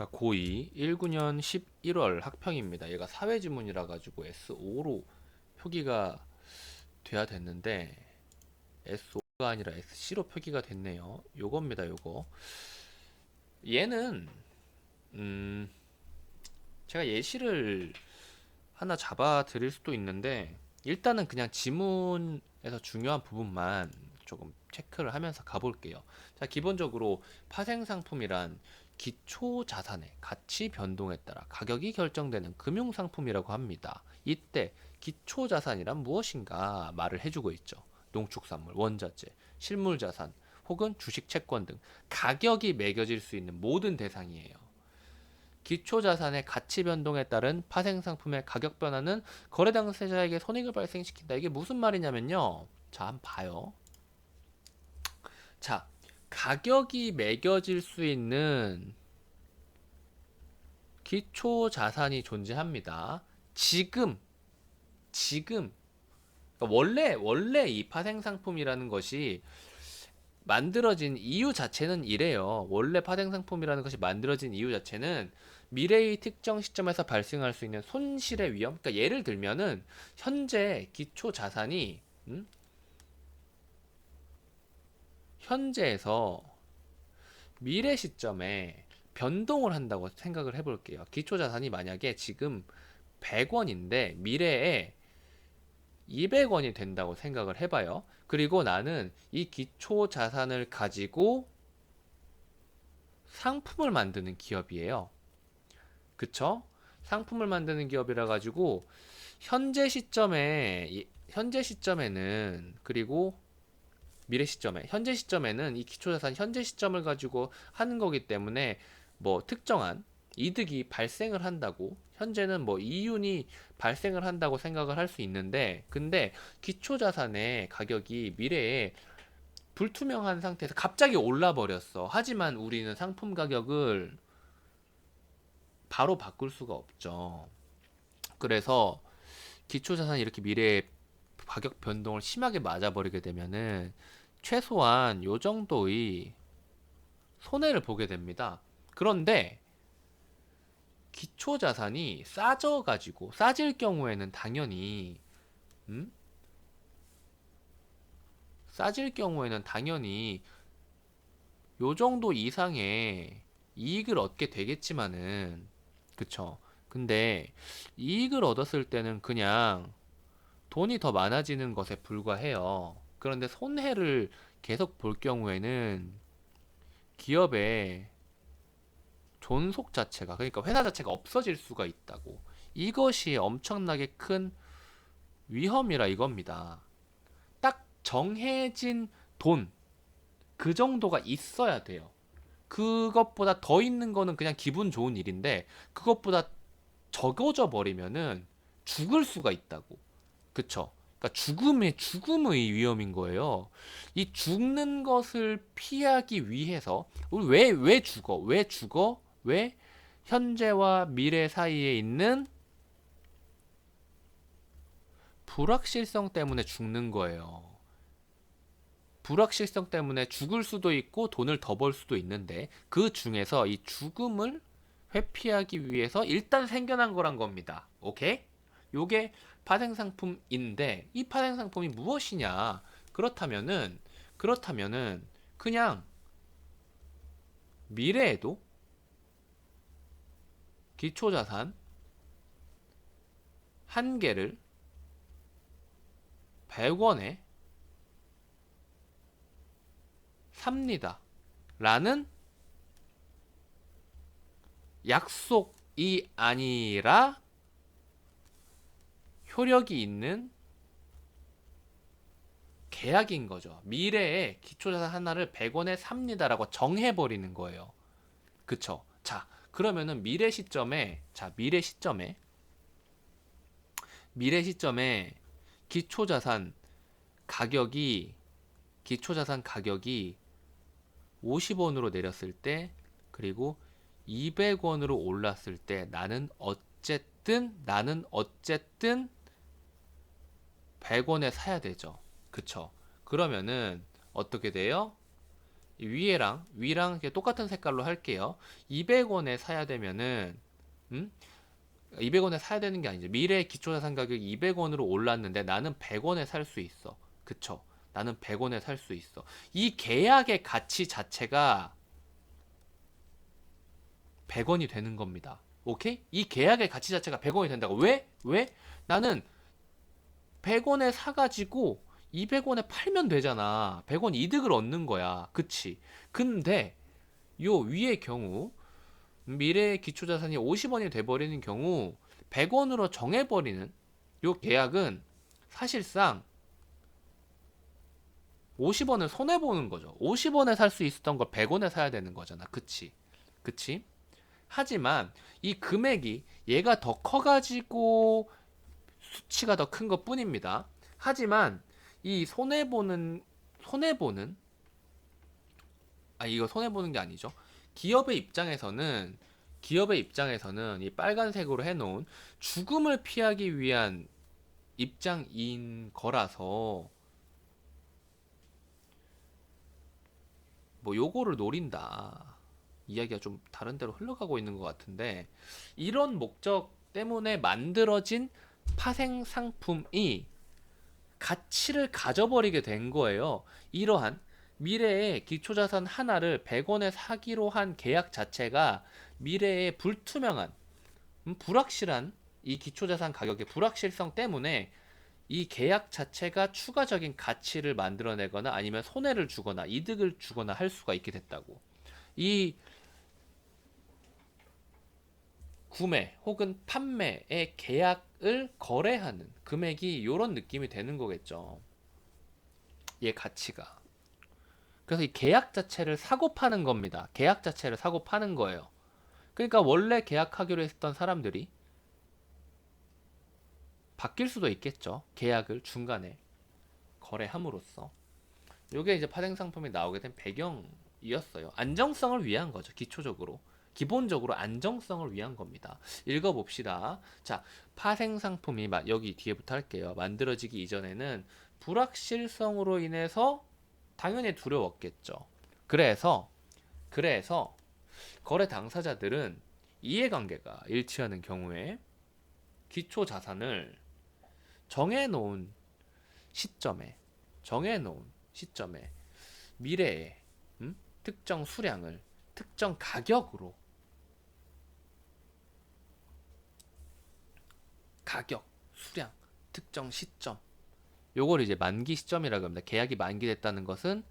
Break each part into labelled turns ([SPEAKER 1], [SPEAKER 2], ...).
[SPEAKER 1] 자, 고2 19년 11월 학평입니다. 얘가 사회지문이라 가지고 S5로 표기가 돼야 됐는데 S5가 아니라 SC로 표기가 됐네요. 요겁니다, 요거. 얘는 음, 제가 예시를 하나 잡아 드릴 수도 있는데 일단은 그냥 지문에서 중요한 부분만 조금 체크를 하면서 가볼게요. 자, 기본적으로 파생상품이란 기초 자산의 가치 변동에 따라 가격이 결정되는 금융상품이라고 합니다. 이때 기초 자산이란 무엇인가 말을 해주고 있죠. 농축산물, 원자재, 실물자산, 혹은 주식, 채권 등 가격이 매겨질 수 있는 모든 대상이에요. 기초자산의 가치 변동에 따른 파생상품의 가격 변화는 거래 당사자에게 손익을 발생시킨다. 이게 무슨 말이냐면요. 자, 한번 봐요. 자, 가격이 매겨질 수 있는 기초자산이 존재합니다. 지금, 그러니까 원래 이 파생상품이라는 것이 만들어진 이유 자체는 이래요. 원래 파생상품이라는 것이 만들어진 이유 자체는 미래의 특정 시점에서 발생할 수 있는 손실의 위험. 그러니까 예를 들면은 현재 기초 자산이 현재에서 미래 시점에 변동을 한다고 생각을 해볼게요. 기초 자산이 만약에 지금 100원인데 미래에 200원이 된다고 생각을 해봐요. 그리고 나는 이 기초 자산을 가지고 상품을 만드는 기업이에요. 그쵸? 상품을 만드는 기업이라 가지고 현재 시점에는 그리고 미래 시점에 현재 시점에는 이 기초자산 현재 시점을 가지고 하는 거기 때문에 뭐 특정한 이득이 발생을 한다고 현재는 뭐 이윤이 발생을 한다고 생각을 할 수 있는데 근데 기초자산의 가격이 미래에 불투명한 상태에서 갑자기 올라 버렸어. 하지만 우리는 상품 가격을 바로 바꿀 수가 없죠. 그래서 기초자산이 이렇게 미래에 가격 변동을 심하게 맞아버리게 되면은 최소한 요 정도의 손해를 보게 됩니다. 그런데 기초자산이 싸질 경우에는 당연히 음? 싸질 경우에는 당연히 요 정도 이상의 이익을 얻게 되겠지만은 그쵸. 근데 이익을 얻었을 때는 그냥 돈이 더 많아지는 것에 불과해요. 그런데 손해를 계속 볼 경우에는 기업의 존속 자체가, 그러니까 회사 자체가 없어질 수가 있다고. 이것이 엄청나게 큰 위험이라 이겁니다. 딱 정해진 돈, 그 정도가 있어야 돼요. 그것보다 더 있는 거는 그냥 기분 좋은 일인데, 그것보다 적어져 버리면은 죽을 수가 있다고. 그쵸? 그러니까 죽음의 위험인 거예요. 이 죽는 것을 피하기 위해서 우리 왜 죽어? 왜 죽어? 왜 현재와 미래 사이에 있는 불확실성 때문에 죽는 거예요. 불확실성 때문에 죽을 수도 있고 돈을 더 벌 수도 있는데 그 중에서 이 죽음을 회피하기 위해서 일단 생겨난 거란 겁니다. 오케이? 요게 파생상품인데 이 파생상품이 무엇이냐? 그렇다면은 그냥 미래에도 기초자산 한 개를 100원에 삽니다. 라는 약속이 아니라 효력이 있는 계약인 거죠. 미래에 기초자산 하나를 100원에 삽니다라고 정해버리는 거예요. 그쵸? 자, 그러면은 미래 시점에 기초자산 가격이, 기초자산 가격이 50원으로 내렸을 때, 그리고 200원으로 올랐을 때, 나는 어쨌든 100원에 사야 되죠. 그쵸? 그러면은 어떻게 돼요? 위랑 이렇게 똑같은 색깔로 할게요. 200원에 사야 되면은 200원에 사야 되는 게 아니죠. 미래의 기초자산 가격이 200원으로 올랐는데 나는 100원에 살 수 있어. 그쵸? 나는 100원에 살 수 있어. 이 계약의 가치 자체가 100원이 되는 겁니다. 오케이? 이 계약의 가치 자체가 100원이 된다고. 왜? 왜? 나는 100원에 사가지고 200원에 팔면 되잖아. 100원 이득을 얻는 거야. 그치? 근데 요 위의 경우 미래의 기초자산이 50원이 돼버리는 경우 100원으로 정해버리는 요 계약은 사실상 50원을 손해보는 거죠. 50원에 살 수 있었던 걸 100원에 사야 되는 거잖아. 그치? 그치? 하지만 이 금액이 얘가 더 커가지고 수치가 더 큰 것 뿐입니다. 하지만 이 손해보는 이거 손해보는 게 아니죠. 기업의 입장에서는 이 빨간색으로 해놓은 죽음을 피하기 위한 입장인 거라서 뭐 요거를 노린다. 이야기가 좀 다른 데로 흘러가고 있는 것 같은데 이런 목적 때문에 만들어진 파생 상품이 가치를 가져버리게 된 거예요. 이러한 미래의 기초자산 하나를 100원에 사기로 한 계약 자체가 미래의 불투명한, 불확실한 이 기초자산 가격의 불확실성 때문에 이 계약 자체가 추가적인 가치를 만들어내거나 아니면 손해를 주거나 이득을 주거나 할 수가 있게 됐다고. 이 구매 혹은 판매의 계약을 거래하는 금액이 이런 느낌이 되는 거겠죠. 얘 가치가. 그래서 이 계약 자체를 사고 파는 겁니다. 계약 자체를 사고 파는 거예요. 그러니까 원래 계약하기로 했던 사람들이 바뀔 수도 있겠죠. 계약을 중간에 거래함으로써. 이게 이제 파생 상품이 나오게 된 배경이었어요. 안정성을 위한 거죠. 기초적으로. 기본적으로 안정성을 위한 겁니다. 읽어봅시다. 자, 파생 상품이 여기 뒤에부터 할게요. 만들어지기 이전에는 불확실성으로 인해서 당연히 두려웠겠죠. 그래서 거래 당사자들은 이해관계가 일치하는 경우에 기초 자산을 정해놓은 시점에 미래의 특정 수량을 특정 가격으로 수량, 특정 시점 요걸 이제 만기 시점이라고 합니다. 계약이 만기됐다는 것은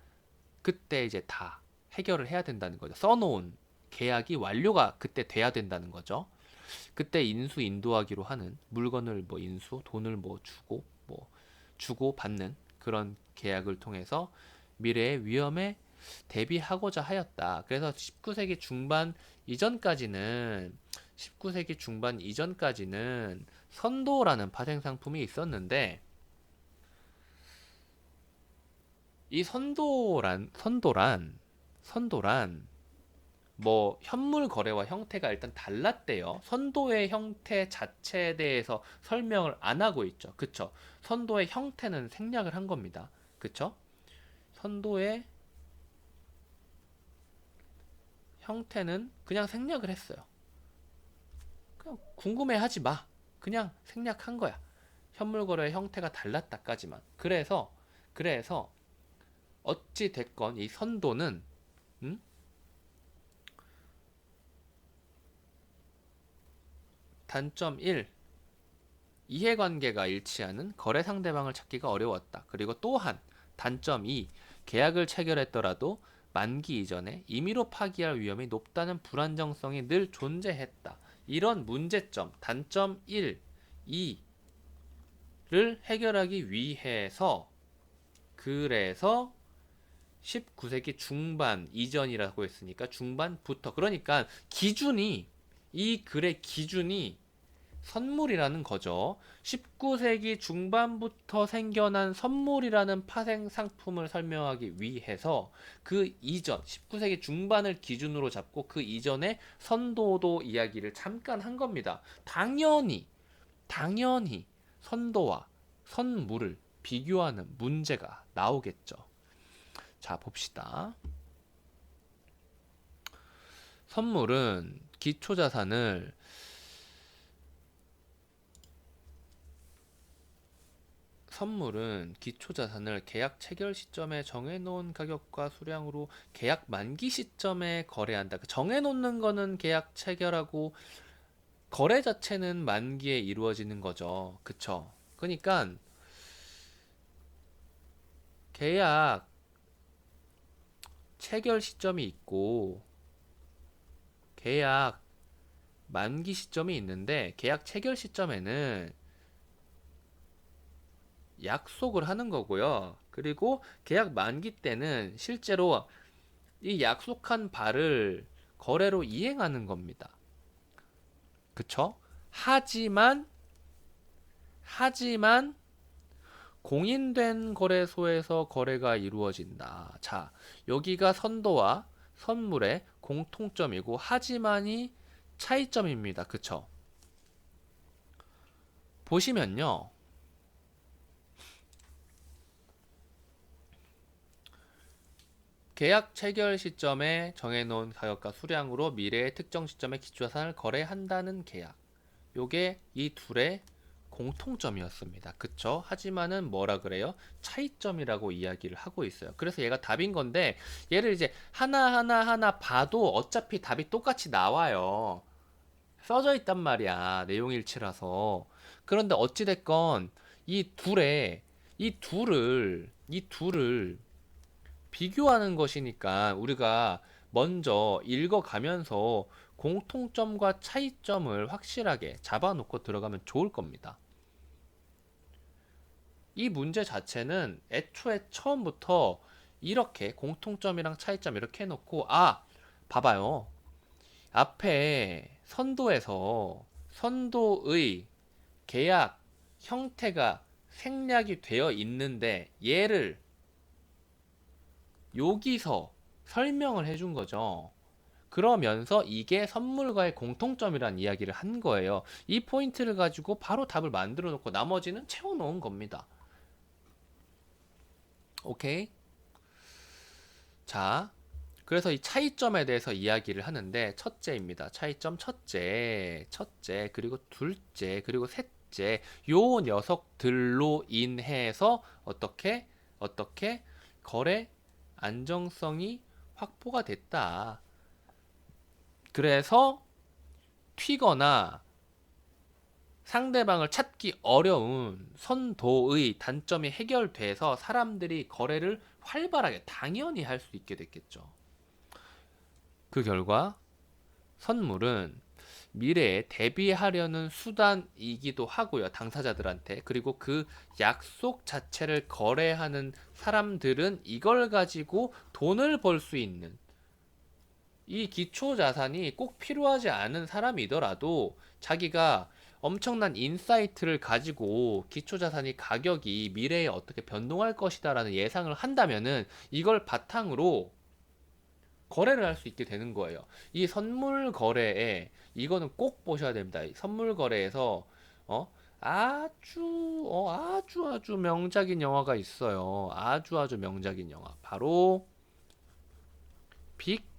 [SPEAKER 1] 그때 이제 다 해결을 해야 된다는 거죠. 써놓은 계약이 완료가 그때 돼야 된다는 거죠. 그때 인도하기로 하는 물건을 돈을 주고 받는 그런 계약을 통해서 미래의 위험에 대비하고자 하였다. 그래서 19세기 중반 이전까지는 선도라는 파생 상품이 있었는데 이 선도란 현물 거래와 형태가 일단 달랐대요. 선도의 형태 자체에 대해서 설명을 안 하고 있죠. 그쵸? 선도의 형태는 생략을 한 겁니다. 그쵸? 선도의 형태는 그냥 생략을 했어요. 그냥 궁금해하지 마. 그냥 생략한 거야. 현물 거래의 형태가 달랐다까지만. 그래서 어찌 됐건 이 선도는 단점 1. 이해관계가 일치하는 거래 상대방을 찾기가 어려웠다. 그리고 또한 단점 2. 계약을 체결했더라도 만기 이전에 임의로 파기할 위험이 높다는 불안정성이 늘 존재했다. 이런 문제점, 단점 1, 2를 해결하기 위해서 그래서 19세기 중반 이전이라고 했으니까 중반부터 그러니까 이 글의 기준이 선물이라는 거죠. 19세기 중반부터 생겨난 선물이라는 파생 상품을 설명하기 위해서 그 이전 19세기 중반을 기준으로 잡고 그 이전의 선도도 이야기를 잠깐 한 겁니다. 당연히 선도와 선물을 비교하는 문제가 나오겠죠. 자, 봅시다. 선물은 기초자산을 계약 체결 시점에 정해놓은 가격과 수량으로 계약 만기 시점에 거래한다. 정해놓는 거는 계약 체결하고 거래 자체는 만기에 이루어지는 거죠. 그쵸? 그러니까 계약 체결 시점이 있고 계약 만기 시점이 있는데 계약 체결 시점에는 약속을 하는 거고요. 그리고 계약 만기 때는 실제로 이 약속한 바를 거래로 이행하는 겁니다. 그쵸? 하지만 공인된 거래소에서 거래가 이루어진다. 자, 여기가 선도와 선물의 공통점이고 하지만이 차이점입니다. 그쵸? 보시면요. 계약 체결 시점에 정해놓은 가격과 수량으로 미래의 특정 시점에 기초자산을 거래한다는 계약. 요게 이 둘의 공통점이었습니다. 그쵸? 하지만은 뭐라 그래요? 차이점이라고 이야기를 하고 있어요. 그래서 얘가 답인 건데 얘를 이제 하나 봐도 어차피 답이 똑같이 나와요. 써져 있단 말이야. 내용일치라서. 그런데 어찌됐건 이 둘을 비교하는 것이니까 우리가 먼저 읽어가면서 공통점과 차이점을 확실하게 잡아놓고 들어가면 좋을 겁니다. 이 문제 자체는 애초에 처음부터 이렇게 공통점이랑 차이점 이렇게 해놓고 봐봐요. 앞에 선도에서 선도의 계약 형태가 생략이 되어 있는데 얘를 여기서 설명을 해준 거죠. 그러면서 이게 선물과의 공통점이란 이야기를 한 거예요. 이 포인트를 가지고 바로 답을 만들어 놓고 나머지는 채워 놓은 겁니다. 오케이? 자, 그래서 이 차이점에 대해서 이야기를 하는데 첫째입니다. 차이점 첫째, 그리고 둘째, 그리고 셋째 요 녀석들로 인해서 어떻게 거래 안정성이 확보가 됐다. 그래서 튀거나 상대방을 찾기 어려운 선도의 단점이 해결돼서 사람들이 거래를 활발하게 당연히 할 수 있게 됐겠죠. 그 결과 선물은 미래에 대비하려는 수단이기도 하고요. 당사자들한테. 그리고 그 약속 자체를 거래하는 사람들은 이걸 가지고 돈을 벌 수 있는 이 기초 자산이 꼭 필요하지 않은 사람이더라도 자기가 엄청난 인사이트를 가지고 기초 자산이 가격이 미래에 어떻게 변동할 것이다라는 예상을 한다면은 이걸 바탕으로 거래를 할 수 있게 되는 거예요. 이 선물 거래에 이거는 꼭 보셔야 됩니다. 선물 거래에서 아주 명작인 영화가 있어요. 아주 명작인 영화. 바로 빅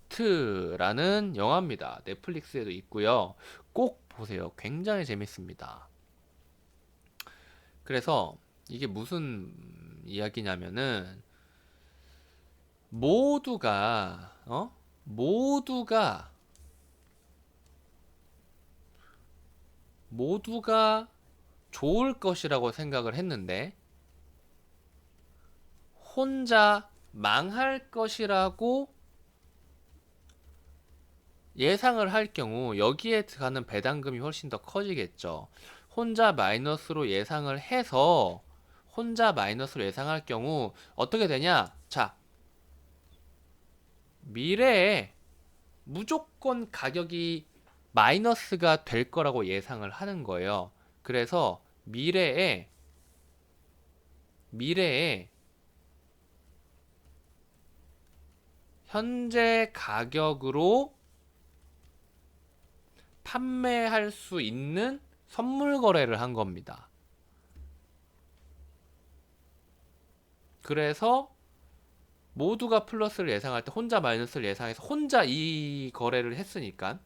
[SPEAKER 1] 쇼트라는 영화입니다. 넷플릭스에도 있고요. 꼭 보세요. 굉장히 재밌습니다. 그래서 이게 무슨 이야기냐면은 모두가 모두가 좋을 것이라고 생각을 했는데 혼자 망할 것이라고 예상을 할 경우 여기에 들어가는 배당금이 훨씬 더 커지겠죠. 혼자 마이너스로 예상할 경우 어떻게 되냐? 자, 미래에 무조건 가격이 마이너스가 될 거라고 예상을 하는 거예요. 그래서 미래에 현재 가격으로 판매할 수 있는 선물 거래를 한 겁니다. 그래서 모두가 플러스를 예상할 때 혼자 마이너스를 예상해서 혼자 이 거래를 했으니까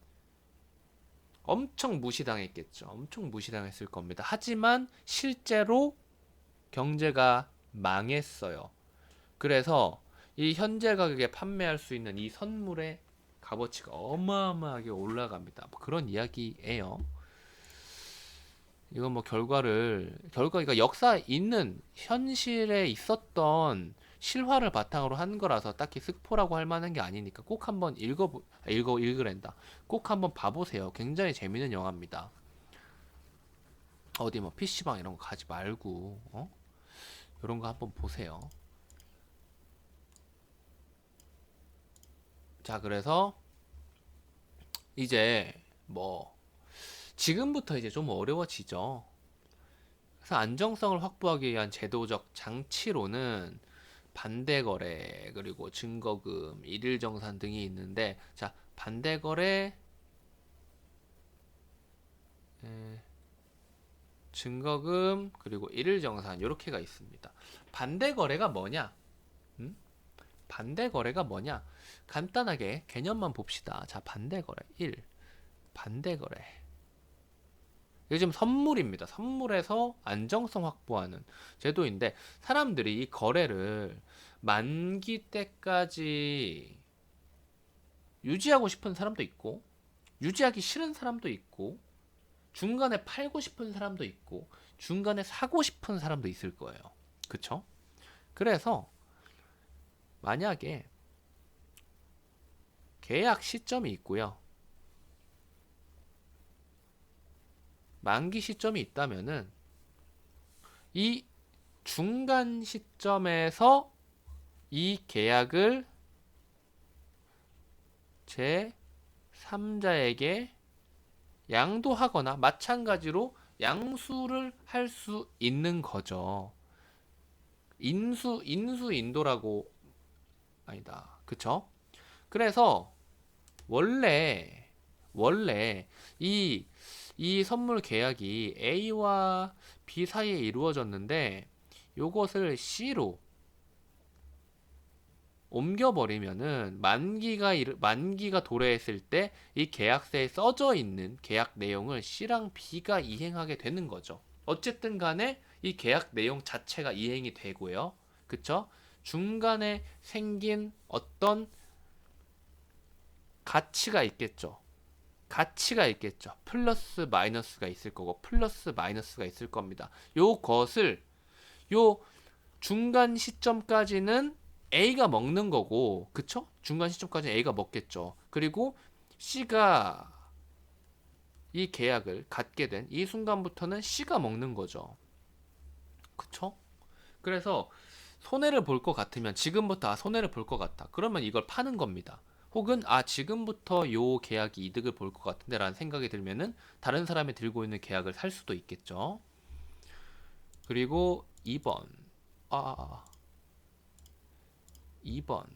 [SPEAKER 1] 엄청 무시당했겠죠. 엄청 무시당했을 겁니다. 하지만 실제로 경제가 망했어요. 그래서 이 현재 가격에 판매할 수 있는 이 선물의 값어치가 어마어마하게 올라갑니다. 뭐 그런 이야기예요. 이건 뭐 그러니까 역사 있는 현실에 있었던 실화를 바탕으로 한 거라서 딱히 스포라고 할 만한 게 아니니까 꼭 한번 읽으랜다. 꼭 한번 봐보세요. 굉장히 재밌는 영화입니다. 어디 뭐 PC방 이런 거 가지 말고, 이런 거 한번 보세요. 자, 그래서 이제 뭐 지금부터 이제 좀 어려워지죠. 그래서 안정성을 확보하기 위한 제도적 장치로는 반대거래, 그리고 증거금, 일일정산 등이 있는데, 자, 반대거래, 증거금, 그리고 일일정산, 요렇게가 있습니다. 반대거래가 뭐냐? 음? 반대거래가 뭐냐? 간단하게 개념만 봅시다. 자, 반대거래 1. 반대거래. 요즘 선물입니다. 선물에서 안정성 확보하는 제도인데, 사람들이 이 거래를 만기 때까지 유지하고 싶은 사람도 있고, 유지하기 싫은 사람도 있고, 중간에 팔고 싶은 사람도 있고, 중간에 사고 싶은 사람도 있을 거예요. 그쵸? 그래서 만약에 계약 시점이 있고요. 만기 시점이 있다면은 이 중간 시점에서 이 계약을 제 3자에게 양도하거나 마찬가지로 양수를 할 수 있는 거죠. 인도라고 아니다. 그쵸? 그래서 원래 이 선물 계약이 A와 B 사이에 이루어졌는데 요것을 C로 옮겨버리면은 만기가 도래했을 때 이 계약서에 써져 있는 계약 내용을 C랑 B가 이행하게 되는 거죠. 어쨌든 간에 이 계약 내용 자체가 이행이 되고요. 그쵸? 중간에 생긴 어떤 가치가 있겠죠. 가치가 있겠죠. 플러스 마이너스가 있을 거고 플러스 마이너스가 있을 겁니다. 요 중간 시점까지는 A가 먹는 거고, 그쵸? 중간 시점까지는 A가 먹겠죠. 그리고 C가 이 계약을 갖게 된 이 순간부터는 C가 먹는 거죠. 그쵸? 그래서 손해를 볼 것 같으면 지금부터 손해를 볼 것 같다. 그러면 이걸 파는 겁니다. 혹은 지금부터 요 계약이 이득을 볼 것 같은데 라는 생각이 들면은 다른 사람이 들고 있는 계약을 살 수도 있겠죠. 그리고 2번. 2번.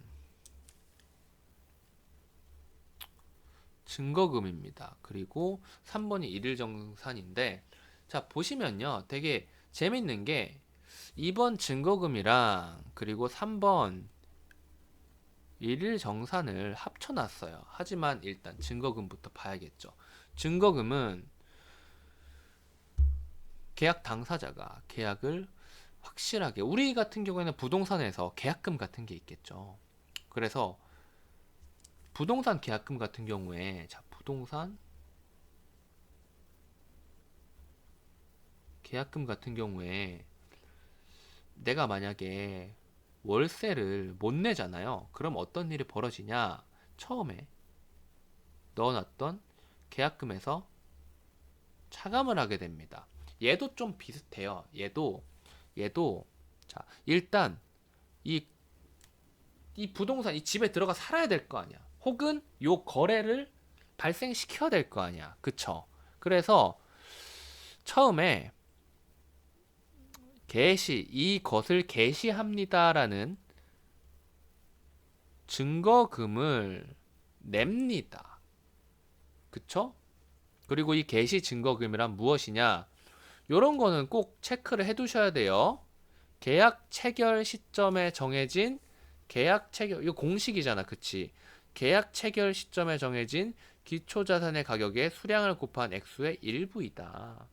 [SPEAKER 1] 증거금입니다. 그리고 3번이 일일정산인데, 자, 보시면요. 되게 재밌는 게 2번 증거금이랑 그리고 3번 일일정산을 합쳐놨어요. 하지만 일단 증거금부터 봐야겠죠. 증거금은 계약 당사자가 계약을 확실하게, 우리 같은 경우에는 부동산에서 계약금 같은 게 있겠죠. 그래서 부동산 계약금 같은 경우에, 자, 부동산 계약금 같은 경우에 내가 만약에 월세를 못 내잖아요. 그럼 어떤 일이 벌어지냐? 처음에 넣어놨던 계약금에서 차감을 하게 됩니다. 얘도 좀 비슷해요. 얘도 자, 일단 이 부동산, 이 집에 들어가 살아야 될 거 아니야. 혹은 요 거래를 발생시켜야 될 거 아니야. 그쵸? 그래서 처음에 이것을 개시합니다라는 증거금을 냅니다. 그쵸? 그리고 이 개시 증거금이란 무엇이냐? 요런 거는 꼭 체크를 해 두셔야 돼요. 계약 체결 시점에 정해진 계약 체결, 이거 공식이잖아, 그치? 계약 체결 시점에 정해진 기초자산의 가격의 수량을 곱한 액수의 일부이다.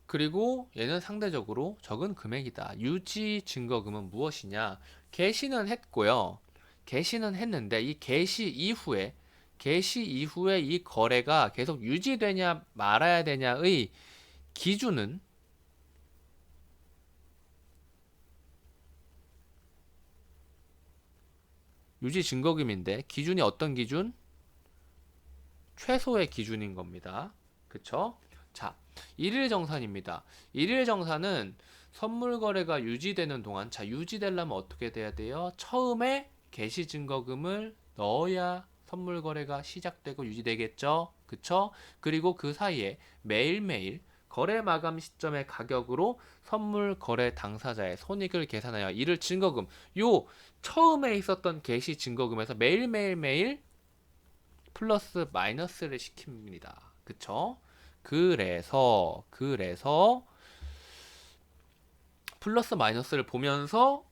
[SPEAKER 1] 그리고 얘는 상대적으로 적은 금액이다. 유지 증거금은 무엇이냐? 개시는 했고요. 개시는 했는데 이 개시 이후에 이 거래가 계속 유지되냐 말아야 되냐의 기준은 유지 증거금인데 기준이 어떤 기준? 최소의 기준인 겁니다. 그쵸? 자, 일일정산입니다. 일일정산은 선물 거래가 유지되는 동안, 자, 유지되려면 어떻게 돼야 돼요? 처음에 개시증거금을 넣어야 선물 거래가 시작되고 유지되겠죠? 그쵸? 그리고 그 사이에 매일매일 거래 마감 시점의 가격으로 선물 거래 당사자의 손익을 계산하여 이를 증거금, 요 처음에 있었던 개시 증거금에서 매일매일 플러스 마이너스를 시킵니다. 그쵸? 그래서 플러스 마이너스를 보면서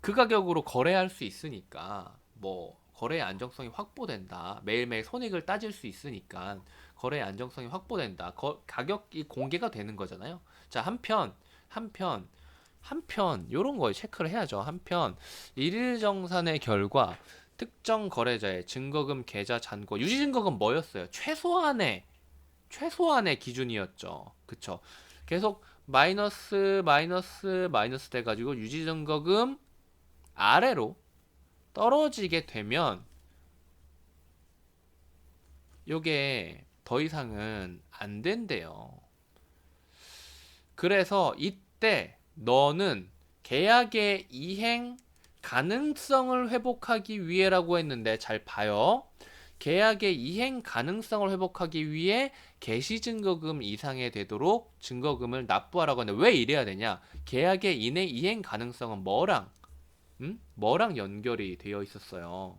[SPEAKER 1] 그 가격으로 거래할 수 있으니까 뭐 거래의 안정성이 확보된다. 매일매일 손익을 따질 수 있으니까 거래의 안정성이 확보된다. 가격이 공개가 되는 거잖아요. 자, 한편 요런 거 체크를 해야죠. 한편 일일정산의 결과 특정 거래자의 증거금 계좌 잔고 유지 증거금 뭐였어요? 최소한의 기준이었죠. 그쵸? 계속 마이너스 돼가지고 유지 증거금 아래로 떨어지게 되면 요게 더 이상은 안 된대요. 그래서 이때 너는 계약의 이행 가능성을 회복하기 위해라고 했는데 잘 봐요. 계약의 이행 가능성을 회복하기 위해 개시증거금 이상이 되도록 증거금을 납부하라고 하는데 왜 이래야 되냐? 계약의 이행 가능성은 뭐랑 연결이 되어 있었어요.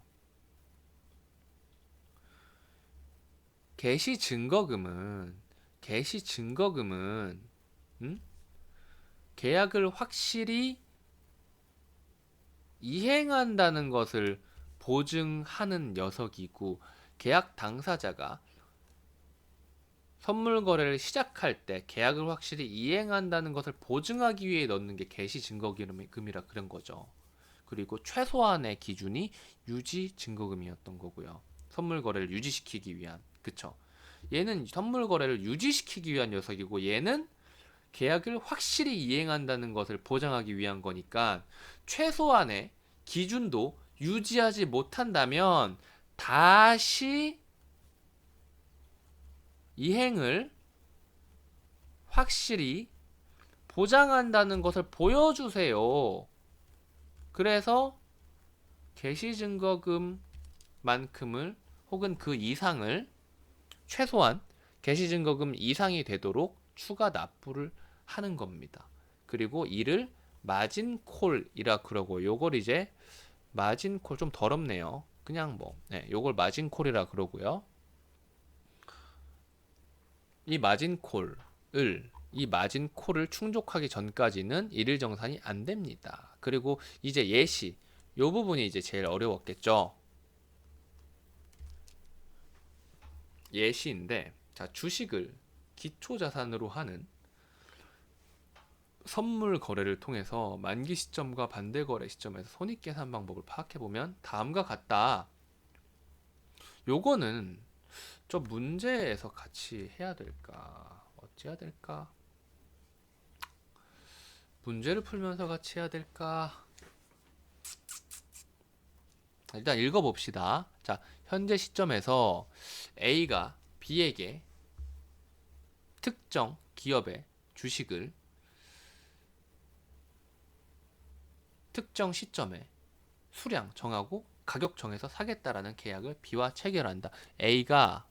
[SPEAKER 1] 개시 증거금은 음? 계약을 확실히 이행한다는 것을 보증하는 녀석이고 계약 당사자가 선물 거래를 시작할 때 계약을 확실히 이행한다는 것을 보증하기 위해 넣는 게 개시 증거금이라 그런 거죠. 그리고 최소한의 기준이 유지 증거금이었던 거고요. 선물 거래를 유지시키기 위한. 그쵸? 얘는 선물 거래를 유지시키기 위한 녀석이고 얘는 계약을 확실히 이행한다는 것을 보장하기 위한 거니까 최소한의 기준도 유지하지 못한다면 다시 이행을 확실히 보장한다는 것을 보여주세요. 그래서 개시증거금만큼을 혹은 그 이상을 최소한 개시증거금 이상이 되도록 추가 납부를 하는 겁니다. 그리고 이를 마진콜이라 그러고 요걸 이제 마진콜 좀 더럽네요. 그냥 요걸 마진콜이라 그러고요. 이 마진콜을 충족하기 전까지는 일일정산이 안 됩니다. 그리고 이제 예시 요 부분이 이제 제일 어려웠겠죠. 예시인데 자, 주식을 기초자산으로 하는 선물 거래를 통해서 만기 시점과 반대 거래 시점에서 손익 계산 방법을 파악해 보면 다음과 같다. 요거는 좀 문제에서 같이 해야 될까? 어찌 해야 될까? 문제를 풀면서 같이 해야 될까? 일단 읽어봅시다. 자, 현재 시점에서 A가 B에게 특정 기업의 주식을 특정 시점에 수량 정하고 가격 정해서 사겠다라는 계약을 B와 체결한다. A가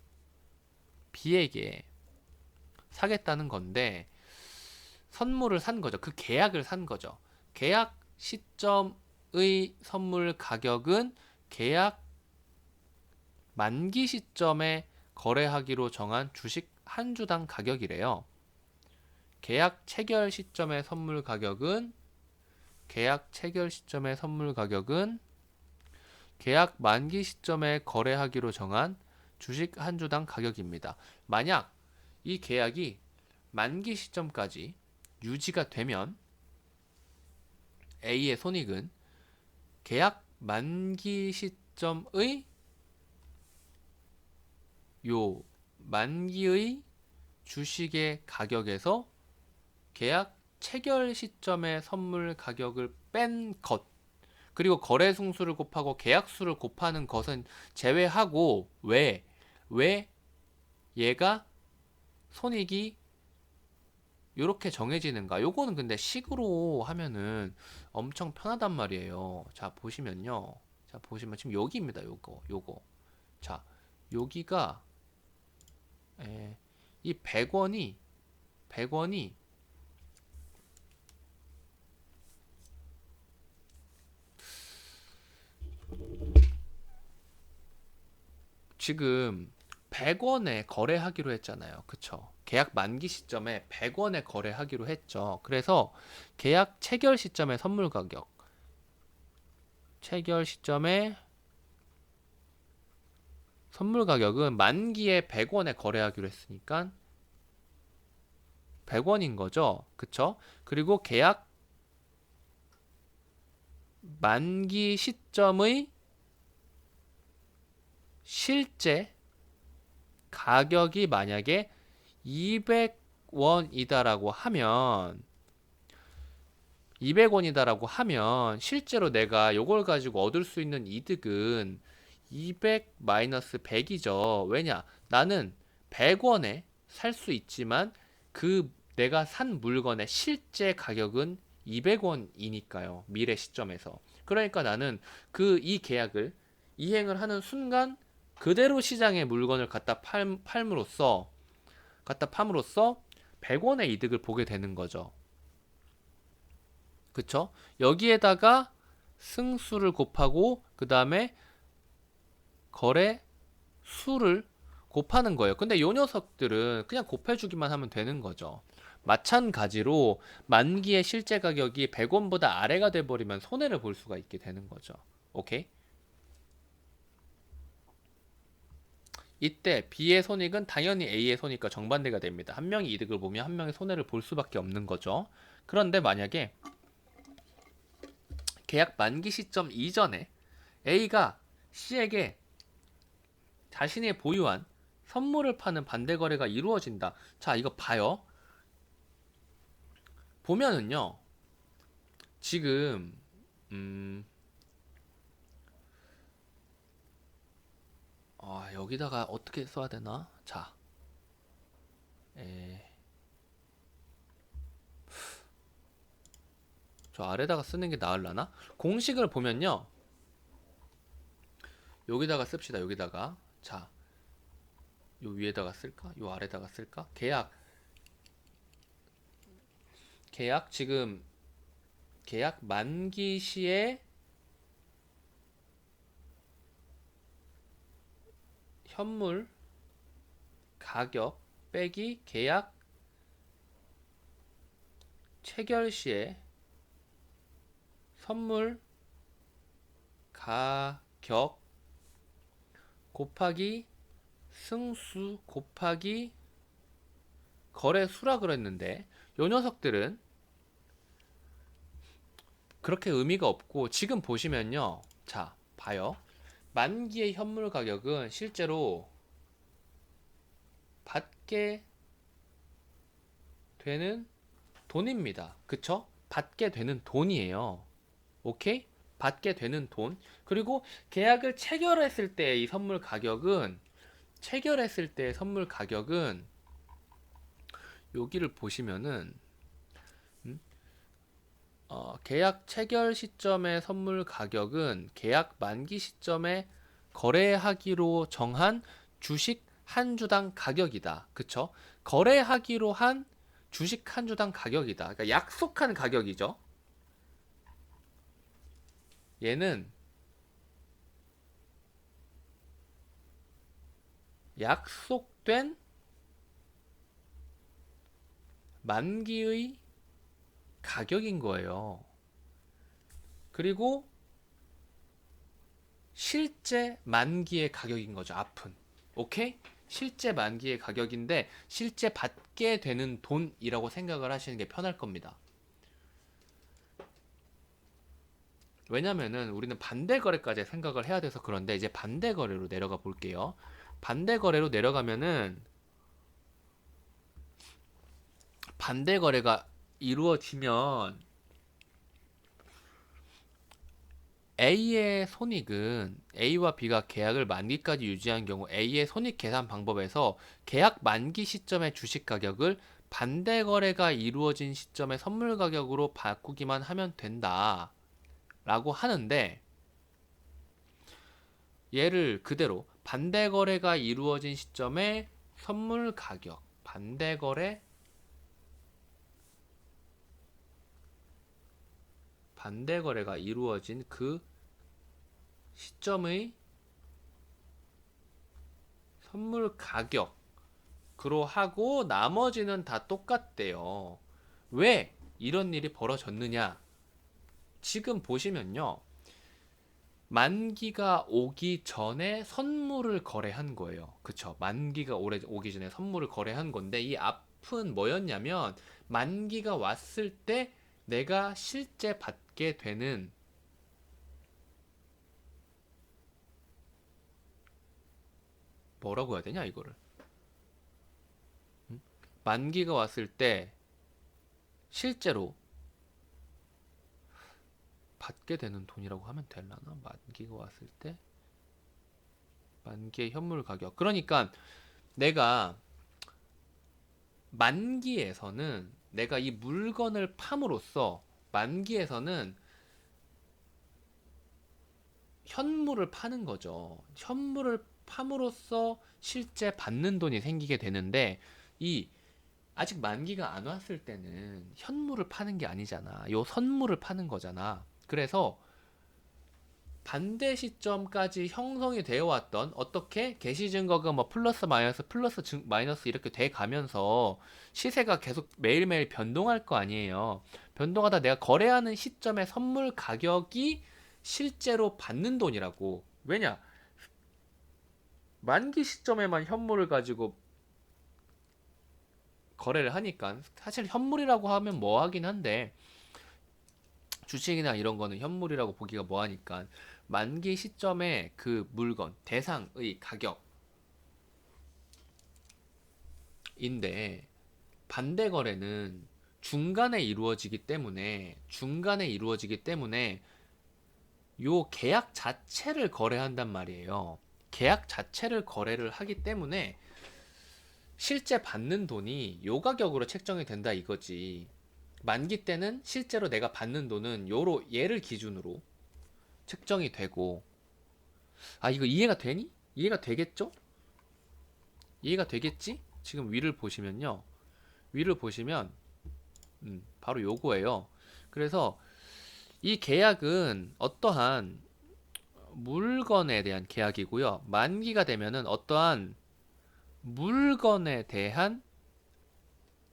[SPEAKER 1] B에게 사겠다는 건데 선물을 산 거죠. 그 계약을 산 거죠. 계약 시점의 선물 가격은 계약 만기 시점에 거래하기로 정한 주식 한 주당 가격이래요. 계약 체결 시점의 선물 가격은 계약 체결 시점의 선물 가격은 계약 만기 시점에 거래하기로 정한 주식 한 주당 가격입니다. 만약 이 계약이 만기 시점까지 유지가 되면 A의 손익은 계약 만기 시점의 요 만기의 주식의 가격에서 계약 체결 시점의 선물 가격을 뺀 것, 그리고 거래 승수를 곱하고 계약수를 곱하는 것은 제외하고 왜 얘가 손익이 이렇게 정해지는가? 요거는 근데 식으로 하면은 엄청 편하단 말이에요. 자, 보시면요. 자, 보시면 지금 여기입니다. 요거. 자, 여기가 이 100원이 지금 100원에 거래하기로 했잖아요. 그쵸? 계약 만기 시점에 100원에 거래하기로 했죠. 그래서 계약 체결 시점의 선물 가격, 체결 시점의 선물 가격은 만기에 100원에 거래하기로 했으니까 100원인 거죠. 그쵸? 그리고 계약 만기 시점의 실제 가격이 만약에 200원이다라고 하면 200원이다라고 하면 실제로 내가 요걸 가지고 얻을 수 있는 이득은 200 마이너스 100이죠. 왜냐? 나는 100원에 살 수 있지만 그 내가 산 물건의 실제 가격은 200원이니까요. 미래 시점에서. 그러니까 나는 이 계약을 이행을 하는 순간 그대로 시장에 물건을 갖다 팜으로써 100원의 이득을 보게 되는 거죠. 그쵸? 여기에다가 승수를 곱하고 그 다음에 거래 수를 곱하는 거예요. 근데 요 녀석들은 그냥 곱해주기만 하면 되는 거죠. 마찬가지로 만기의 실제 가격이 100원보다 아래가 돼버리면 손해를 볼 수가 있게 되는 거죠. 오케이? 이때 B의 손익은 당연히 A의 손익과 정반대가 됩니다. 한 명이 이득을 보면 한 명이 손해를 볼 수밖에 없는 거죠. 그런데 만약에 계약 만기 시점 이전에 A가 C에게 자신이 보유한 선물을 파는 반대 거래가 이루어진다. 자, 이거 봐요. 보면은요. 지금 여기다가 어떻게 써야 되나? 자, 저 아래다가 쓰는 게 나을라나? 공식을 보면요. 여기다가 씁시다. 여기다가. 자, 요 위에다가 쓸까? 요 아래다가 쓸까? 계약 지금 계약 만기 시에 현물 가격 빼기 계약 체결 시에 선물 가격 곱하기 승수 곱하기 거래수라 그랬는데 요 녀석들은 그렇게 의미가 없고 지금 보시면요. 자, 봐요. 만기의 현물 가격은 실제로 받게 되는 돈입니다. 그쵸? 받게 되는 돈이에요. 오케이? 받게 되는 돈. 그리고 계약을 체결했을 때 이 선물 가격은 체결했을 때 선물 가격은 여기를 보시면은 계약 체결 시점의 선물 가격은 계약 만기 시점에 거래하기로 정한 주식 한 주당 가격이다. 그쵸? 거래하기로 한 주식 한 주당 가격이다. 그러니까 약속한 가격이죠. 얘는 약속된 만기의 가격인 거예요. 그리고 실제 만기의 가격인 거죠. 앞은. 오케이? 실제 만기의 가격인데 실제 받게 되는 돈이라고 생각을 하시는 게 편할 겁니다. 왜냐면은 우리는 반대 거래까지 생각을 해야 돼서 그런데 이제 반대 거래로 내려가 볼게요. 반대 거래로 내려가면은 반대 거래가 이루어지면 A의 손익은 A와 B가 계약을 만기까지 유지한 경우 A의 손익 계산 방법에서 계약 만기 시점의 주식 가격을 반대 거래가 이루어진 시점의 선물 가격으로 바꾸기만 하면 된다 라고 하는데, 얘를 그대로 반대 거래가 이루어진 시점의 선물 가격, 반대 거래가 이루어진 그 시점의 선물 가격으로 하고 나머지는 다 똑같대요. 왜 이런 일이 벌어졌느냐? 지금 보시면요. 만기가 오기 전에 선물을 거래한 거예요. 그쵸? 만기가 오기 전에 선물을 거래한 건데 이 앞은 뭐였냐면 만기가 왔을 때 내가 실제 받게 되는, 뭐라고 해야 되냐 이거를. 만기가 왔을 때 실제로 받게 되는 돈이라고 하면 되려나? 만기가 왔을 때 만기의 현물 가격. 그러니까 내가 만기에서는 내가 이 물건을 팜으로써 만기에서는 현물을 파는 거죠. 현물을 팜으로써 실제 받는 돈이 생기게 되는데 이 아직 만기가 안 왔을 때는 현물을 파는 게 아니잖아. 요 선물을 파는 거잖아. 그래서 반대 시점까지 형성이 되어 왔던, 어떻게 개시 증거가 뭐 플러스 마이너스 마이너스 이렇게 돼 가면서 시세가 계속 매일매일 변동할 거 아니에요. 변동하다 내가 거래하는 시점의 선물 가격이 실제로 받는 돈이라고. 왜냐? 만기 시점에만 현물을 가지고 거래를 하니까 사실 현물이라고 하면 뭐 하긴 한데 주식이나 이런 거는 현물이라고 보기가 뭐하니까 만기 시점의 그 물건 대상의 가격인데, 반대 거래는 중간에 이루어지기 때문에 요 계약 자체를 거래한단 말이에요. 계약 자체를 거래를 하기 때문에 실제 받는 돈이 요 가격으로 책정이 된다 이거지. 만기 때는 실제로 내가 받는 돈은 얘를 기준으로 측정이 되고. 아, 이거 이해가 되니? 이해가 되겠죠? 이해가 되겠지? 지금 위를 보시면요. 위를 보시면 바로 요거예요. 그래서 이 계약은 어떠한 물건에 대한 계약이고요. 만기가 되면은 어떠한 물건에 대한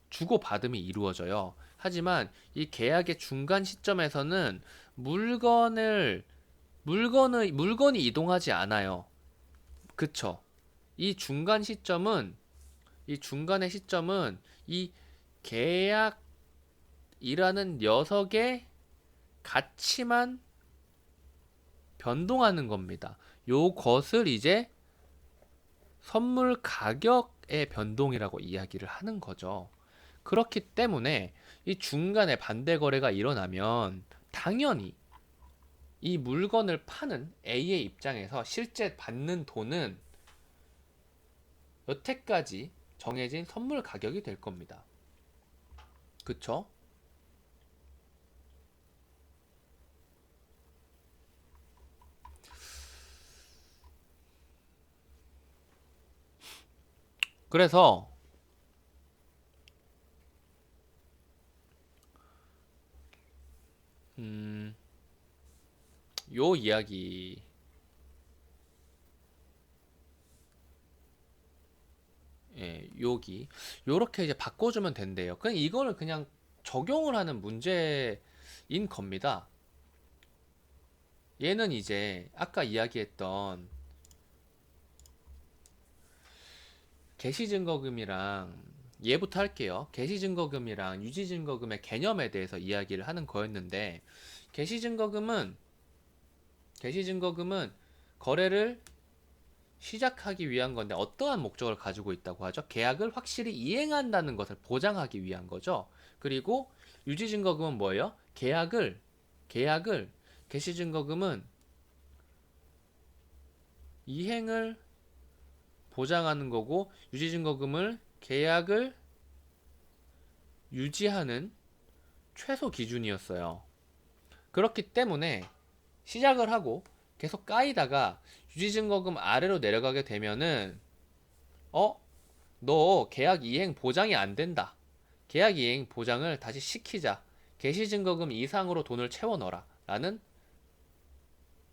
[SPEAKER 1] 주고받음이 이루어져요. 하지만 이 계약의 중간 시점에서는 물건이 이동하지 않아요. 그쵸? 이 중간 시점은 이 중간의 시점은 이 계약이라는 녀석의 가치만 변동하는 겁니다. 요것을 이제 선물 가격의 변동이라고 이야기를 하는 거죠. 그렇기 때문에 이 중간에 반대 거래가 일어나면 당연히 이 물건을 파는 A의 입장에서 실제 받는 돈은 여태까지 정해진 선물 가격이 될 겁니다. 그쵸? 그래서 음, 요 이야기, 예, 여기 요렇게 이제 바꿔주면 된대요. 그냥 이거를 그냥 적용을 하는 문제인 겁니다. 얘는 이제 아까 이야기했던 개시증거금이랑 얘부터 할게요. 개시증거금이랑 유지증거금의 개념에 대해서 이야기를 하는 거였는데 개시증거금은 거래를 시작하기 위한 건데 어떠한 목적을 가지고 있다고 하죠? 계약을 확실히 이행한다는 것을 보장하기 위한 거죠. 그리고 유지증거금은 뭐예요? 계약을 개시증거금은 이행을 보장하는 거고 유지증거금을 계약을 유지하는 최소 기준이었어요. 그렇기 때문에 시작을 하고 계속 까이다가 유지증거금 아래로 내려가게 되면은 너 계약 이행 보장이 안 된다. 계약 이행 보장을 다시 시키자. 개시증거금 이상으로 돈을 채워 넣어라. 라는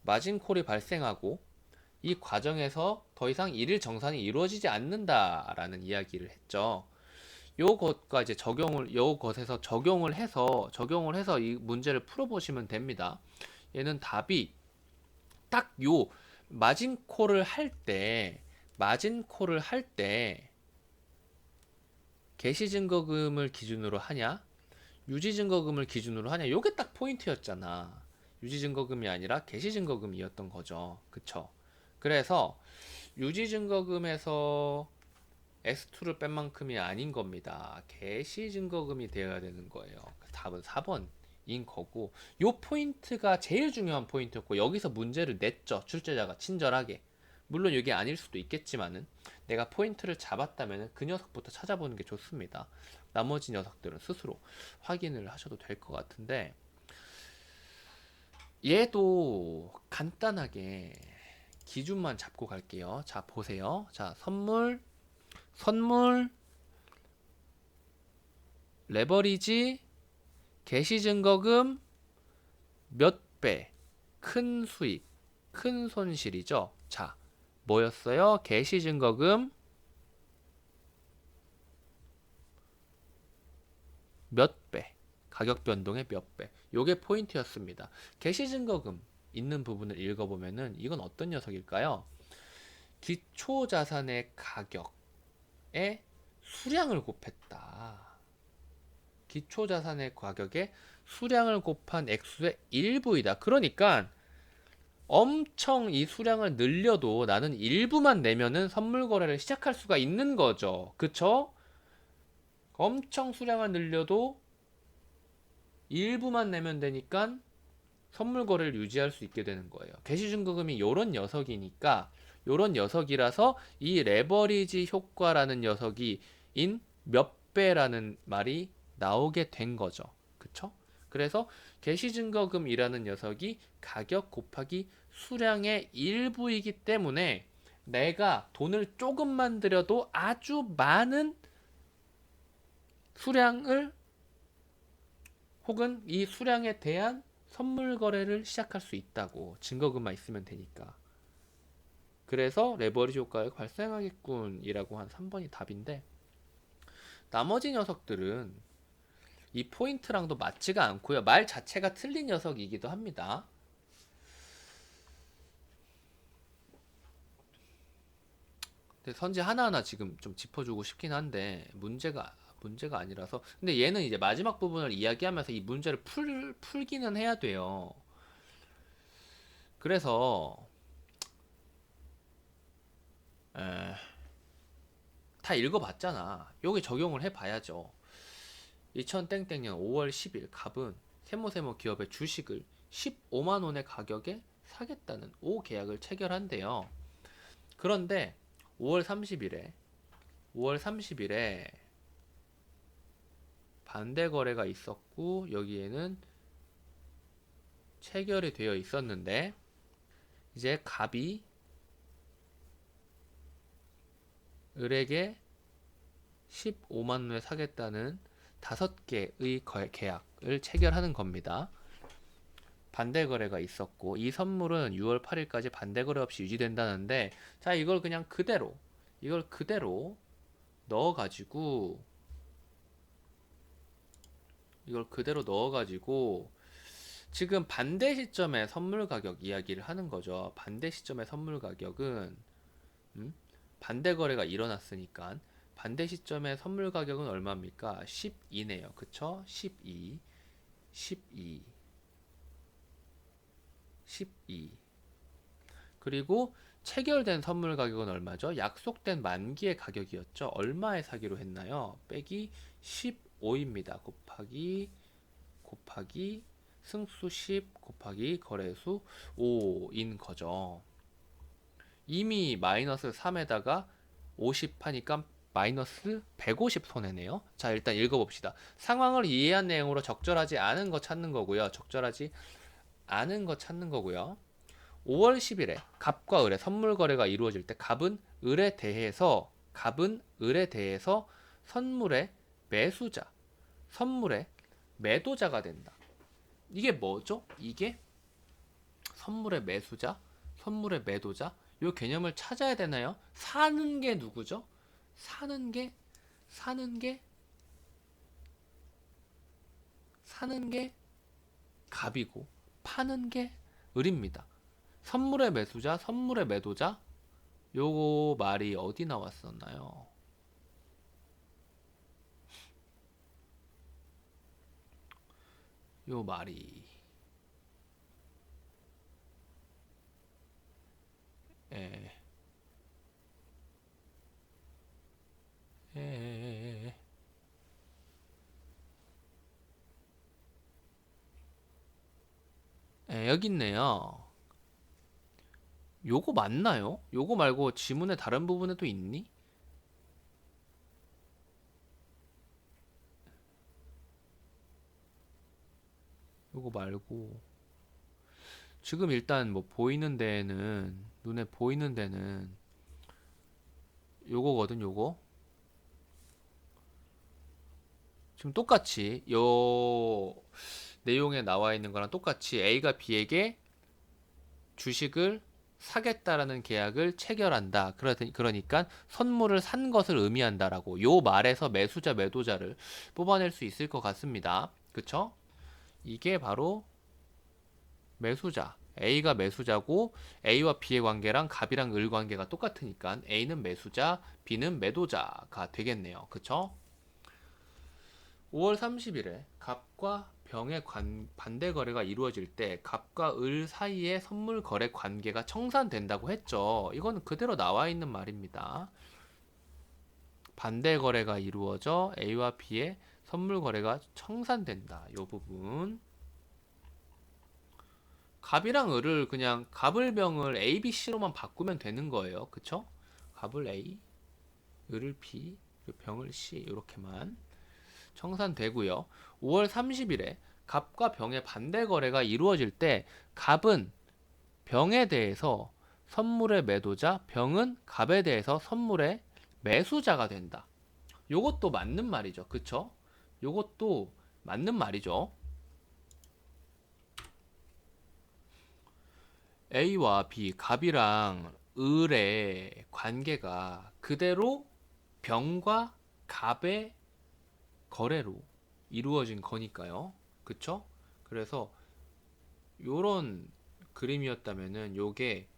[SPEAKER 1] 마진콜이 발생하고 이 과정에서 더 이상 일일 정산이 이루어지지 않는다라는 이야기를 했죠. 요것과 이제 요것에서 적용을 해서 이 문제를 풀어보시면 됩니다. 얘는 답이 딱 요 마진콜을 할 때 개시증거금을 기준으로 하냐 유지증거금을 기준으로 하냐 요게 딱 포인트였잖아. 유지증거금이 아니라 개시증거금이었던 거죠. 그쵸? 그래서 유지증거금에서 S2를 뺀 만큼이 아닌 겁니다. 개시증거금이 되어야 되는 거예요. 답은 4번인 거고 요 포인트가 제일 중요한 포인트였고 여기서 문제를 냈죠. 출제자가 친절하게. 물론 이게 아닐 수도 있겠지만은 내가 포인트를 잡았다면 그 녀석부터 찾아보는 게 좋습니다. 나머지 녀석들은 스스로 확인을 하셔도 될 것 같은데 얘도 간단하게 기준만 잡고 갈게요. 자, 보세요. 자, 선물, 레버리지, 개시증거금 몇 배, 큰 수익, 큰 손실이죠. 자, 뭐였어요? 개시증거금 몇 배, 가격 변동의 몇 배. 요게 포인트였습니다. 개시증거금 있는 부분을 읽어보면은 이건 어떤 녀석일까요? 기초자산의 가격에 수량을 곱했다. 기초자산의 가격에 수량을 곱한 액수의 일부이다. 그러니까 엄청 이 수량을 늘려도 나는 일부만 내면은 선물 거래를 시작할 수가 있는 거죠. 그쵸? 엄청 수량을 늘려도 일부만 내면 되니까 선물 거래를 유지할 수 있게 되는 거예요. 개시증거금이 요런 녀석이니까 요런 녀석이라서 이 레버리지 효과라는 녀석이 인 몇 배라는 말이 나오게 된 거죠. 그쵸? 그래서 개시증거금이라는 녀석이 가격 곱하기 수량의 일부이기 때문에 내가 돈을 조금만 들여도 아주 많은 수량을 혹은 이 수량에 대한 선물 거래를 시작할 수 있다고. 증거금만 있으면 되니까. 그래서 레버리지 효과가 발생하겠군이라고 한 3번이 답인데 나머지 녀석들은 이 포인트랑도 맞지가 않고요. 말 자체가 틀린 녀석이기도 합니다. 근데 선지 하나하나 지금 좀 짚어주고 싶긴 한데 문제가 아니라서. 근데 얘는 이제 마지막 부분을 이야기하면서 이 문제를 풀기는 해야 돼요. 그래서 에, 다 읽어봤잖아. 여기 적용을 해봐야죠. 2000땡땡년 5월 10일 갑은 세모세모 기업의 주식을 15만원의 가격에 사겠다는 5계약을 체결한대요. 그런데 5월 30일에 반대 거래가 있었고 여기에는 체결이 되어 있었는데 이제 갑이 을에게 15만원에 사겠다는 5개의 계약을 체결하는 겁니다. 반대 거래가 있었고 이 선물은 6월 8일까지 반대 거래 없이 유지된다는데 자 이걸 그대로 넣어가지고 이걸 그대로 넣어가지고 지금 반대 시점의 선물 가격 이야기를 하는 거죠. 반대 시점의 선물 가격은 반대 거래가 일어났으니까 반대 시점의 선물 가격은 얼마입니까? 12네요. 그쵸? 12, 12, 12. 그리고 체결된 선물 가격은 얼마죠? 약속된 만기의 가격이었죠. 얼마에 사기로 했나요? 빼기 15입니다. 곱하기 승수 10 곱하기 거래수 5인 거죠. 이미 마이너스 3에다가 50 하니까 마이너스 150 손해네요. 자, 일단 읽어봅시다. 상황을 이해한 내용으로 적절하지 않은 거 찾는 거고요. 적절하지 않은 거 찾는 거고요. 5월 10일에 갑과 을의 선물 거래가 이루어질 때 갑은 을에 대해서 선물의 매수자, 선물의 매도자가 된다. 이게 뭐죠? 이게 선물의 매수자, 선물의 매도자 요 개념을 찾아야 되나요? 사는 게 누구죠? 사는 게 사는 게 사는 게 갑이고 파는 게 을입니다. 선물의 매수자, 선물의 매도자 요거 말이 어디 나왔었나요? 요 말이 에, 에, 여기 있네요. 요거 맞나요? 요거 말고 지문의 다른 부분에도 있니? 요거 말고 지금 일단 뭐 보이는 데에는 눈에 보이는 데는 요거거든. 요거 지금 똑같이 요 내용에 나와 있는 거랑 똑같이 A가 B에게 주식을 사겠다라는 계약을 체결한다. 그러니까 선물을 산 것을 의미한다라고 요 말에서 매수자 매도자를 뽑아낼 수 있을 것 같습니다. 그쵸? 이게 바로 매수자. A가 매수자고 A와 B의 관계랑 갑이랑 을 관계가 똑같으니까 A는 매수자, B는 매도자가 되겠네요. 그쵸? 5월 30일에 갑과 병의 반대 거래가 이루어질 때 갑과 을 사이의 선물 거래 관계가 청산된다고 했죠. 이건 그대로 나와 있는 말입니다. 반대 거래가 이루어져 A와 B의 선물 거래가 청산된다. 이 부분. 갑이랑 을을 그냥 갑을 병을 A, B, C로만 바꾸면 되는 거예요. 그쵸? 갑을 A, 을을 B, 병을 C 이렇게만 청산되고요. 5월 30일에 갑과 병의 반대 거래가 이루어질 때 갑은 병에 대해서 선물의 매도자, 병은 갑에 대해서 선물의 매수자가 된다. 요것도 맞는 말이죠. 그쵸? 요것도 맞는 말이죠. A와 B, 갑이랑 을의 관계가 그대로 병과 갑의 거래로 이루어진 거니까요. 그쵸? 그래서 요런 그림이었다면은 요게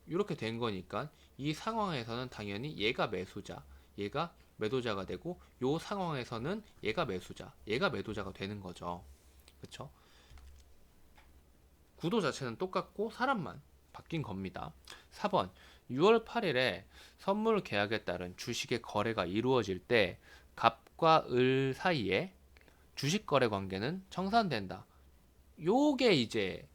[SPEAKER 1] 이렇게 된 거니까 이 상황에서는 당연히 얘가 매수자, 얘가 매도자가 되고 요 상황에서는 얘가 매수자, 얘가 매도자가 되는 거죠. 그쵸? 구도 자체는 똑같고 사람만 바뀐 겁니다. 4번 6월 8일에 선물 계약에 따른 주식의 거래가 이루어질 때 갑과 을 사이에 주식 거래 관계는 청산된다. 요게 이제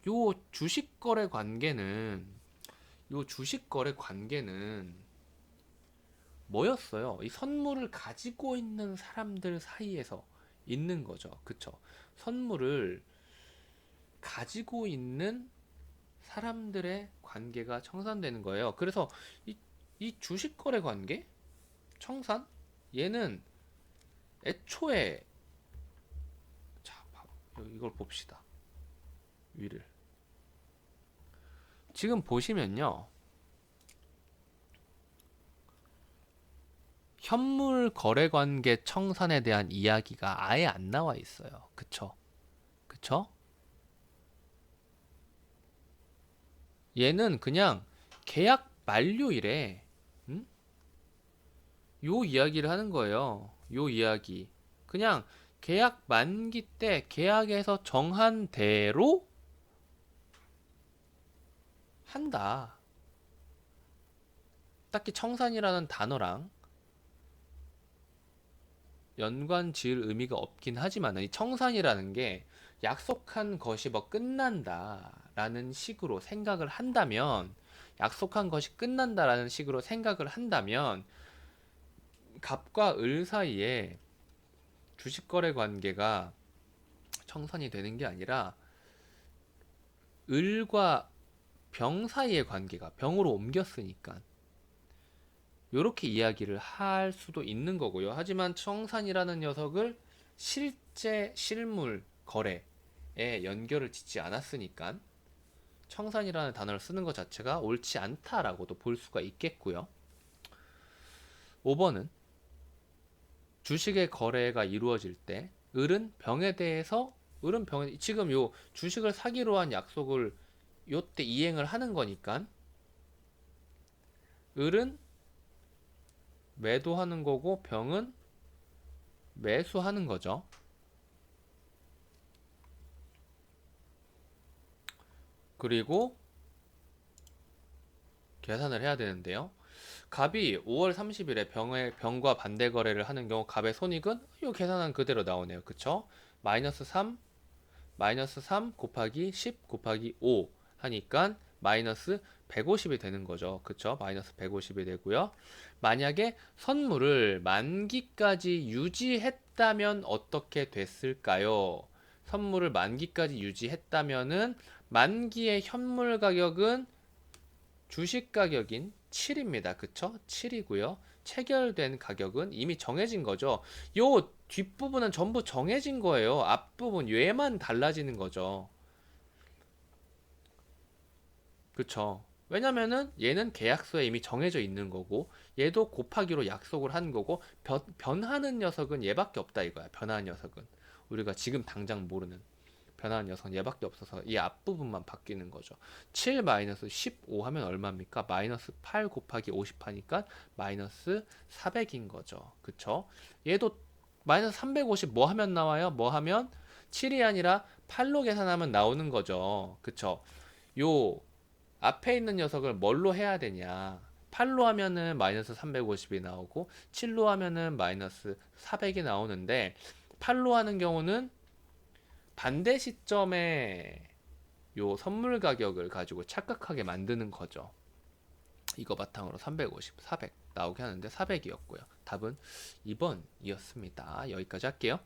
[SPEAKER 1] 요 주식 거래 관계는 요 주식 거래 관계는 뭐였어요? 이 선물을 가지고 있는 사람들 사이에서 있는 거죠. 그쵸? 선물을 가지고 있는 사람들의 관계가 청산되는 거예요. 그래서 이 주식 거래 관계? 청산? 얘는 애초에 자, 이걸 봅시다. 위를. 지금 보시면요. 현물 거래 관계 청산에 대한 이야기가 아예 안 나와 있어요. 그쵸? 그쵸? 얘는 그냥 계약 만료일에 음? 요 이야기를 하는 거예요. 요 이야기. 그냥 계약 만기 때 계약에서 정한 대로 한다. 딱히 청산이라는 단어랑 연관 지을 의미가 없긴 하지만 이 청산이라는 게 약속한 것이 뭐 끝난다라는 식으로 생각을 한다면 약속한 것이 끝난다라는 식으로 생각을 한다면 갑과 을 사이에 주식 거래 관계가 청산이 되는 게 아니라 을과 병 사이의 관계가 병으로 옮겼으니까 요렇게 이야기를 할 수도 있는 거고요. 하지만 청산이라는 녀석을 실제 실물 거래에 연결을 짓지 않았으니까 청산이라는 단어를 쓰는 것 자체가 옳지 않다라고도 볼 수가 있겠고요. 5번은 주식의 거래가 이루어질 때 을은 병에 대해서 을은 병에 지금 요 주식을 사기로 한 약속을 요때 이행을 하는 거니까 을은 매도하는 거고 병은 매수하는 거죠. 그리고 계산을 해야 되는데요. 갑이 5월 30일에 병과 반대 거래를 하는 경우 갑의 손익은 이 계산한 그대로 나오네요. 그쵸? 마이너스 3, 마이너스 3 곱하기 10 곱하기 5 하니까 마이너스 150이 되는 거죠. 그쵸? 마이너스 150이 되고요. 만약에 선물을 만기까지 유지했다면 어떻게 됐을까요? 선물을 만기까지 유지했다면은 만기의 현물 가격은 주식 가격인 7입니다. 그쵸? 7이고요. 체결된 가격은 이미 정해진 거죠. 요 뒷부분은 전부 정해진 거예요. 앞부분 얘만 달라지는 거죠. 그쵸? 왜냐면은 얘는 계약서에 이미 정해져 있는 거고 얘도 곱하기로 약속을 한 거고 변하는 녀석은 얘밖에 없다 이거야. 변하는 녀석은 우리가 지금 당장 모르는 변하는 녀석은 얘밖에 없어서 이 앞부분만 바뀌는 거죠. 7 마이너스 15 하면 얼마입니까? 마이너스 8 곱하기 50 하니까 마이너스 400인 거죠. 그쵸? 얘도 마이너스 350 뭐 하면 나와요? 뭐 하면 7이 아니라 8로 계산하면 나오는 거죠. 그쵸? 요 앞에 있는 녀석을 뭘로 해야 되냐? 8로 하면은 마이너스 350이 나오고 7로 하면은 마이너스 400이 나오는데 8로 하는 경우는 반대 시점에 요 선물 가격을 가지고 착각하게 만드는 거죠. 이거 바탕으로 350, 400 나오게 하는데 400이었고요. 답은 2번이었습니다. 여기까지 할게요.